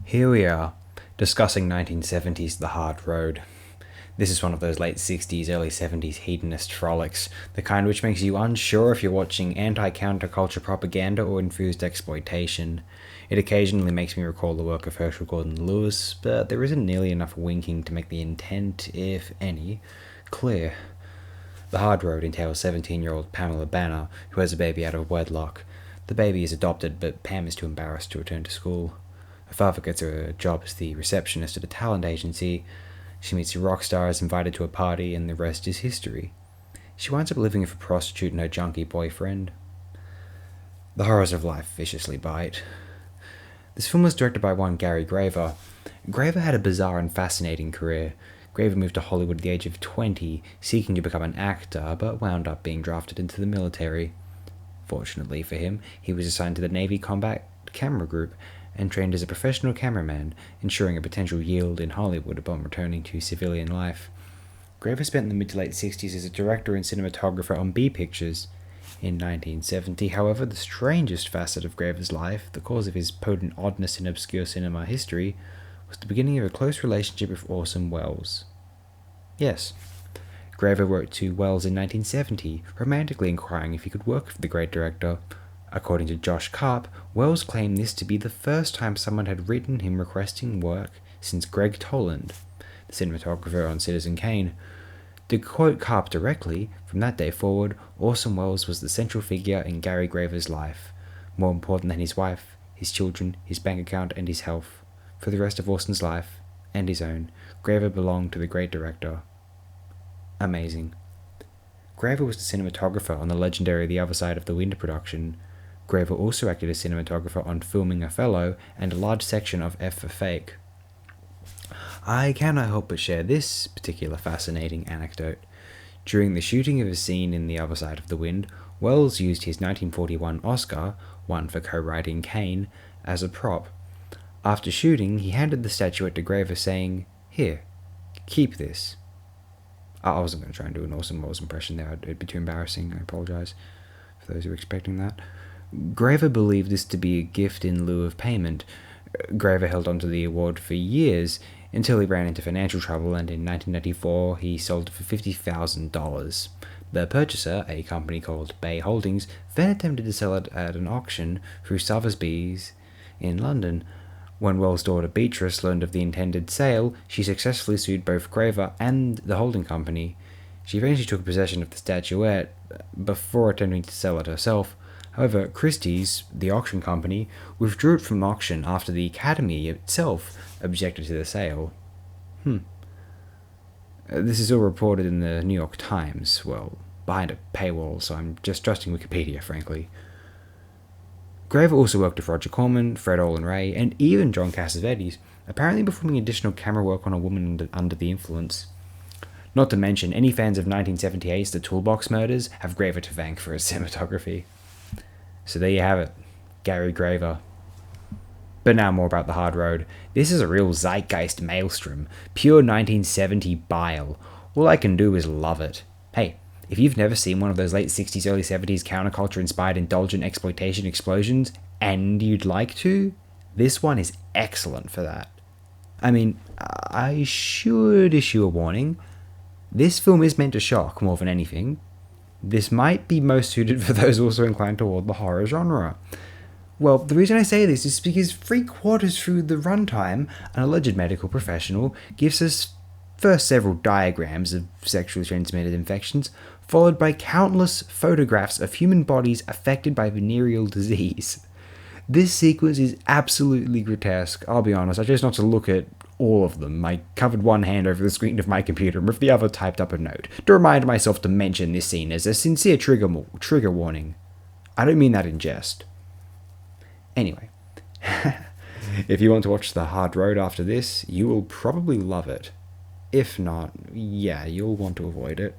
Here we are, discussing 1970s The Hard Road. This is one of those late 60s, early 70s hedonist frolics, the kind which makes you unsure if you're watching anti-counterculture propaganda or infused exploitation. It occasionally makes me recall the work of Herschel Gordon Lewis, but there isn't nearly enough winking to make the intent, if any, clear. The Hard Road entails 17-year-old Pamela Banner, who has a baby out of wedlock. The baby is adopted, but Pam is too embarrassed to return to school. Her father gets her a job as the receptionist at a talent agency. She meets a rock star, is invited to a party, and the rest is history. She winds up living with a prostitute and her junkie boyfriend. The horrors of life viciously bite. This film was directed by one Gary Graver. Graver had a bizarre and fascinating career. Graver moved to Hollywood at the age of 20, seeking to become an actor, but wound up being drafted into the military. Fortunately for him, he was assigned to the Navy Combat Camera Group and trained as a professional cameraman, ensuring a potential yield in Hollywood upon returning to civilian life. Graver spent the mid to late 60s as a director and cinematographer on B pictures. In 1970, however, the strangest facet of Graver's life, the cause of his potent oddness in obscure cinema history, was the beginning of a close relationship with Orson Welles. Yes, Graver wrote to Welles in 1970, romantically inquiring if he could work with the great director. According to Josh Karp, Welles claimed this to be the first time someone had written him requesting work since Greg Toland, the cinematographer on Citizen Kane. To quote Karp directly, from that day forward, Orson Welles was the central figure in Gary Graver's life, more important than his wife, his children, his bank account, and his health. For the rest of Orson's life, and his own, Graver belonged to the great director. Amazing. Graver was the cinematographer on the legendary The Other Side of the Wind production. Graver also acted as cinematographer on filming Othello and a large section of F for Fake. I cannot help but share this particular fascinating anecdote. During the shooting of a scene in The Other Side of the Wind, Welles used his 1941 Oscar, won for co-writing Kane, as a prop. After shooting, he handed the statuette to Graver, saying, "Here, keep this." I wasn't going to try and do an Orson Welles impression there, it'd be too embarrassing, I apologise for those who were expecting that. Graver believed this to be a gift in lieu of payment. Graver held onto the award for years, until he ran into financial trouble, and in 1994 he sold it for $50,000. The purchaser, a company called Bay Holdings, then attempted to sell it at an auction through Sotheby's in London. When Welles' daughter Beatrice learned of the intended sale, she successfully sued both Graver and the holding company. She eventually took possession of the statuette before attempting to sell it herself. However, Christie's, the auction company, withdrew it from auction after the Academy itself objected to the sale. This is all reported in the New York Times, well, behind a paywall, so I'm just trusting Wikipedia, frankly. Graver also worked with Roger Corman, Fred Olen Ray, and even John Cassavetes, apparently performing additional camera work on A Woman Under the Influence. Not to mention, any fans of 1978's The Toolbox Murders have Graver to thank for his cinematography. So there you have it, Gary Graver. But now more about The Hard Road. This is a real zeitgeist maelstrom, pure 1970 bile. All I can do is love it. Hey, if you've never seen one of those late 60s, early 70s counterculture-inspired indulgent exploitation explosions, and you'd like to, this one is excellent for that. I mean, I should issue a warning. This film is meant to shock more than anything. This might be most suited for those also inclined toward the horror genre. Well, the reason I say this is because 3/4 through the runtime, an alleged medical professional gives us first several diagrams of sexually transmitted infections, followed by countless photographs of human bodies affected by venereal disease. This sequence is absolutely grotesque, I'll be honest. I chose not to look at all of them. I covered one hand over the screen of my computer and with the other typed up a note to remind myself to mention this scene as a sincere trigger warning. I don't mean that in jest. Anyway, if you want to watch The Hard Road after this, you will probably love it. If not, yeah, you'll want to avoid it.